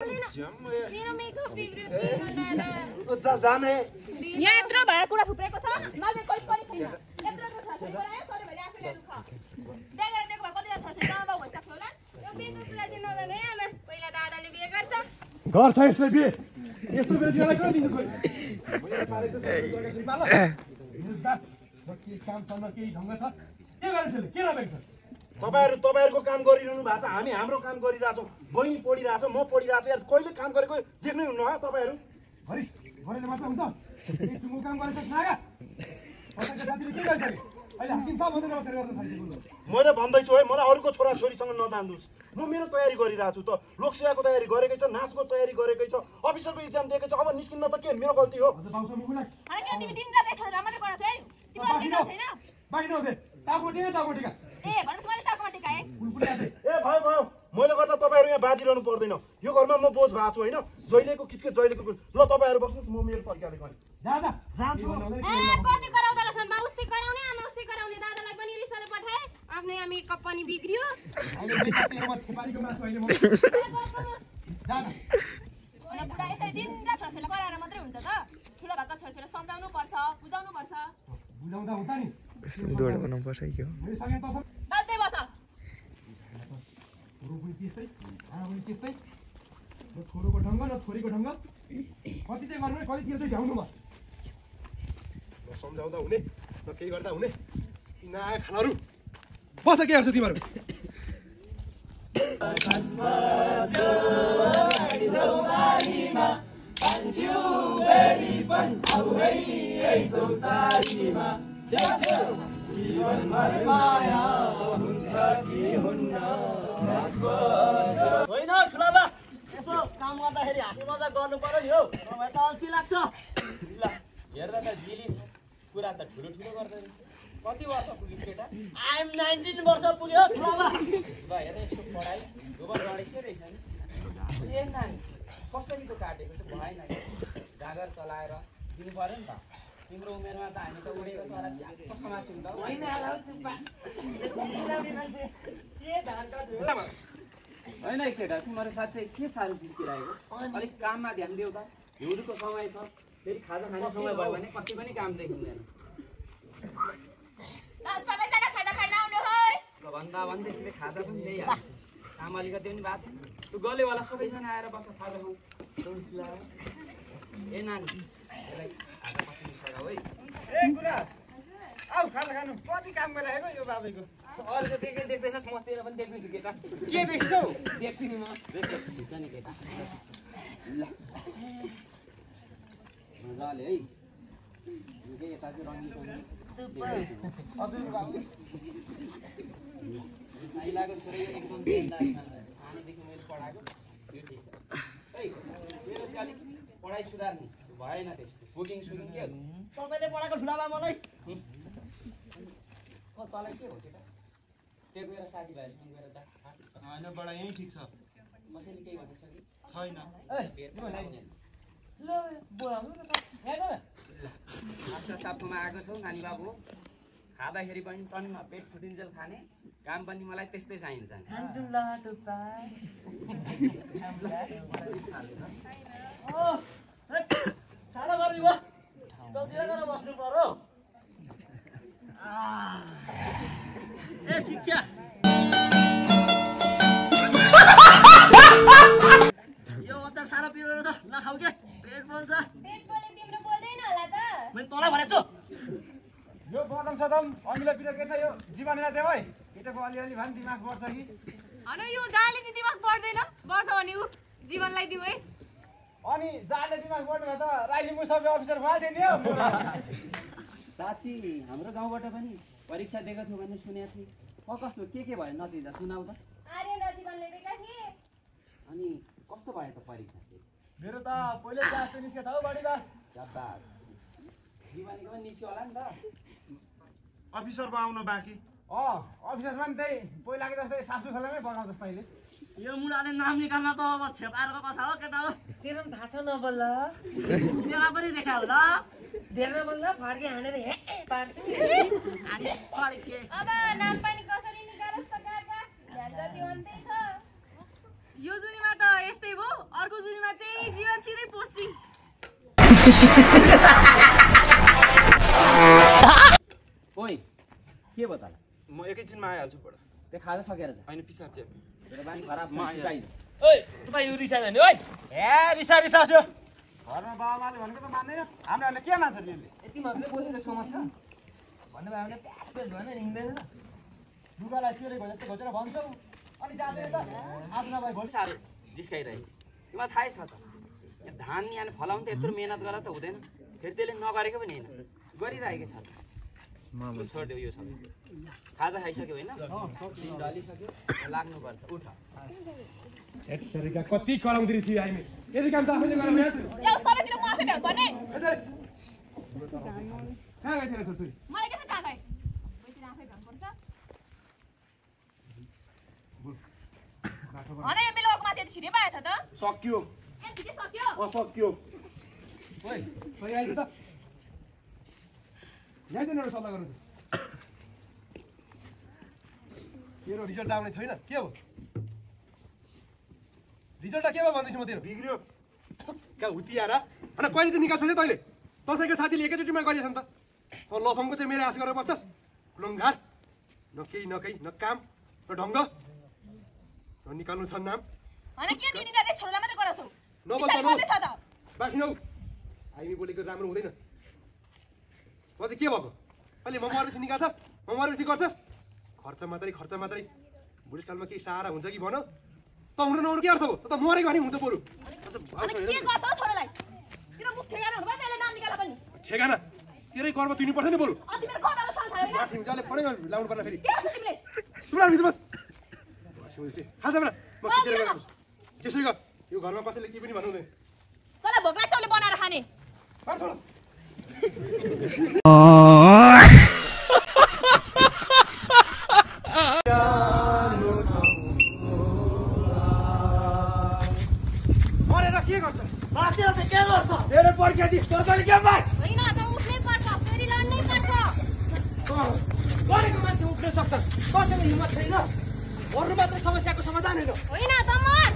मेरो मेकअप बिग्रियो जाने यहाँ यत्रो भाडा कुरा थुप्रेको छ नले कोही पनि छैन यत्रोको छ सबै आयो सधैँ भले आफैले दुख देखेर दिएको भए कति छ दाबा भइसक्यो होला यो बिहेको कुरा चाहिँ नगर्नु है आमा पहिला दादाले बिहे गर्छ घर छ यसले बिहे यस्तो बेलालाई कहाँ दिन्छ खोइ मैले पालेको के काम छैन केही ढङ्ग छ के गर्छ के नभएको छ तपाईहरुको काम गरिरहनु भएको छ हामी हाम्रो काम गरिरहेछौँ बहिनी पढिरहेछ म पढिरहेछु यार कहिले काम गरेको देख्नै हुन्न हो तपाईहरु हरिश गरेले मात्र हुन्छ तिम्रो काम गरेछ नागा तपाईको साथीले के गर्छ अहिले हामी सब भन्दै बसेर गर्न थाल्छु मैले भन्दैछु है मलाई अरूको छोरा छोरीसँग नदान्दुस् म मेरो तयारी गरिरहेको छु त लोकसेवाको तयारी गरेकै छ नाचको तयारी गरेकै छ अफिसरको एक्जाम दिएकै छ अब निस्किन्न त के मेरो गल्ती हो हजुर बाउसँग मुकुलाई अनि के तिमी दिन रात छोरा मात्रै गर्छ है तिम्रो के छैन बाहिर नउदे टाकोटिका ए भन्नुस् मैले टाकोटिका है ए भयो मैले गर्दा तपाईहरु यहाँ बाजिरहनु पर्दैन यो घरमा म बोझ भएको छु हैन जहिलेको किचके जहिलेको ल तपाईहरु बस्नुस् म मेरो तरिकाले गर्ने जान्छु ए कति गराउँदा छन् बा उस्तै गराउने आमा उस्तै गराउने दादालाई पनि रिसाले पठाए आफ्नै यहाँ मेकअप पनि बिग्रियो अहिले मेकअपमा छेपारीको मासु अहिले म जान अनि बुढा यसरी दिन रात छोराछोरीलाई कराएर मात्रै हुन्छ त ठुलो भएको छोराछोरीलाई सम्झाउनु पर्छ बुझाउनु पर्छ बुझाउँदा हुँदा नि दोड बनाउनु पर्छ के हो मेरो सँगै त बाल्दै बस छोरो पनि त्यस्तै आमा पनि त्यस्तै न छोरोको ढङ्ग न छोरीको ढङ्ग कति चाहिँ गर्नु कति के चाहिँ भ्याउनु म न सम्झाउँदा हुने न केही गर्दा हुने नआए खानाहरू बस के गर्छ तिमीहरू होइन ठुलाबा यसो काम गर्दाखेरि हाँसी मजा गर्नु पर्यो नि हौ मलाई त अल्छी लाग्छ ल हेर्दा त जिली छ कुरा त ठुलो ठुलो गर्दै रहेछ कति वर्ष पुगिस् केटा आइएम 19 वर्ष पुग्यो ठुलाबा ल हेर यसो पढाइ गोबर गणेशै रहेछ नि ए नानी कसरी त काटेको त भएन जागर चलाएर दिनु पर्यो नि त तिम्रो उमेरमा त हामी त उडेको चरा च्याप्प समात्यौँ त होइन होइन केटा तिमीहरू साँच्चै के साह्रो जिस्किरहेको अलिक काममा ध्यान देऊ त हिउँदको समय छ फेरि खाजा खाने समय भयो भने कति पनि काम देखिँदैन सबैजना खाजा खान आउनु है भन्दा भन्दै खाजा पनि ल्याइहाल्छ काम अलिकति पनि बात तँ गलेवाला सबैजना आएर बस्छ खाजा खाउँ ए नानी यसलाई खाजा पकाउनु छोडा है ए गुरास आउ खाना खानु कति काम गरिरहेको यो बाबैको अरू त देख्दैछस् म तेरो पनि देख्दैछु केटा के देख्छौ देख्छु नि म देख्छ नि केटा ल मजाले है यता चाहिँ रङ्गी हजुर बाबु साइलाको छोरा एकदम सानैदेखि मैले पढाएको यो ठिक छ है मेरो चाहिँ अलिक पढाइ सुधार्ने भएन त्यस्तो बुकिङ सुकिङ के तपाईँले पढाएको ठुलाबा मलाई तँलाई के हो केटा त्यो गएर साथीभाइहरूसँग गएर होइन बडा यही ठिक छ कसैले केही भनेको छ कि छैन ल बोलाउनु न आशा साप्पोमा आएको छौ नानी बाबु खाँदाखेरि पनि टन्न पेट फुटिन्जेल खाने काम पनि मलाई त्यस्तै चाहिन्छ साह्रो गर्नु भयो शीतलतिर गएर बस्नु पर्यो ए शिक्षा यो अचार साह्रो पिरो रहेछ नखाऊ के पेट पोल्छ पेट पोल्ने तिम्रो बोल्दैन होला त मैले तँलाई भनेको छु यो बदम सदम अमिला पिरो के छ यो जीवनलाई देऊ है केटाको अलिअलि भए पनि दिमाग बढ्छ कि अनि यो जाले चाहिँ दिमाग पर्दैन बढ्छ भने ऊ जीवनलाई दिऊ है अनि जाले दिमाग बढ्नु भयो त राइली मु सबै अफिसर भएछ नि हो साँच्ची हाम्रो गाउँबाट पनि परीक्षा दिएको थियो भने सुनेको थिएँ कस्तो के भयो नतिजा सुनाऊ त आर्यन र जीवनले दिएका थिए अनि कस्तो भयो त परीक्षा मेरो त पहिले क्लास त निस्केछ हौ बढी बा शाबास जीवनीको पनि निस्क्यो होला नि त अफिसरको आउन बाँकी अफिसरमा पनि त्यही पहिलाको जस्तै सासु खेलामै पकाउँछ तैँले यो मुलाले नाम निकाल्न त अब छेपारको कथा हो केटा हो तेरो पनि थाहा छ नबल्ल तेरा पनि देखा होला धेरै नबल्ल फर्के हानेर हे पार्छु अनि फर्के अब नाम पनि कसरी निकालोस् त काका ध्यान जति अन्त्यै छ यो जुनीमा त यस्तै भयो अर्को जुनीमा चाहिँ जीवन सिधै पोस्टिङ ओइ के भयो त म एकैछिनमा आइहाल्छु बडा त्यो खाजा सकेर छ होइन पिसाब चाहिँ मेरो बानी खराब म आइहाल्छु। ओइ तपाईँ यो रिसा जाने ओइ ए रिसा छ घरमा बाबाले भनेको त मान्दैन हामीहरूले के मान्छ त्यसले यति मात्रै बोलेको समझ छ भन्नु भयो भने प्याज प्याज भएन हिँड्दैन लुगालाई सिरेको जस्तो घोचेर भन्छौ अनि जाँदैन त आफ्नो नभए भोलि साह्रो जिस्काइरहेको तिमीलाई थाहै छ त यहाँ धान यहाँ फलाउनु त यत्रो मेहनत गरेर त हुँदैन फेरि त्यसले नगरेको पनि होइन गरिरहेको छ त लु, छोडिदेऊ यो सबै खाजा खाइसक्यो होइन ढलिसक्यो लाग्नुपर्छ उठ तरिका कति कराउँदै रहेछ यो हामी यदि काम त आफैले गरेर भ्याउँछ यो सबैतिर म आफै भ्याउ भने कहाँ गइदिएर छोरी मलाई के छ कहाँ गए बैतिर आफै भ्याउ पर्छ अनि यो मिलोको मान्छे यति छिटै पाएछ त सक्यो ए छिटै सक्यो सक्यो ओइ खै आइज त ल्याइदेन एउटा सल्लाह गर्नु तेरो रिजल्ट आउने छैन के हो रिजल्ट के भयो भन्दैछु म तेरो बिग्रियो कहाँ हुतियार अनि पहिले त निकाल्छ नि तैँले तँसैको साथीले एकैचोटिमा गरिएछ नि त लफङको चाहिँ मेरो आश गरेर बस्छस् लङ्घार न केही न केही न काम न ढङ्ग न निकाल्नु छ नाम अनि के तिमी निकाले छोरालाई मात्रै गराउँछौ नबोल विचार गर्दैछ त बाँकी नौ हामी बोलेको राम्रो हुँदैन म चाहिँ के भएको अहिले म मरेपछि निकाल्छस् म मरेपछि गर्छस् खर्च मात्रै बुढेसकालमा केही सहारा हुन्छ कि भन त हुनु नहुनु के अर्थ भयो त मरेको भने हुन्छ बरु अनि के गर्छौ छोरालाई तिम्रो मुख ठेगाना हुनु पर्छ यसले नाम निकाल पनि ठेगाना तेरै कर्म तुर्नुपर्छ नि बरु अनि तिम्रो कताले साल थाल्यो हैन ठिमजाले पढेमा लाउनु पर्ला फेरि के गर्छौ तिमीले तिमीलाई भित्र बस खाजा बेला म खिचेर गएको त्यसै गर यो घरमा कसैले के पनि भन्नु हुँदैन तँलाई भोक लाग्छ उसले बनाएर खाने तेरो परीक्षा दिस तँ पनि के पास होइन त उठ्नै पर्छ फेरि लड्नै पर्छ गरेको मान्छे उठ्न सक्छ कसैको हिम्मत छैन मर्नु मात्रै समस्याको समाधान होइन होइन त मर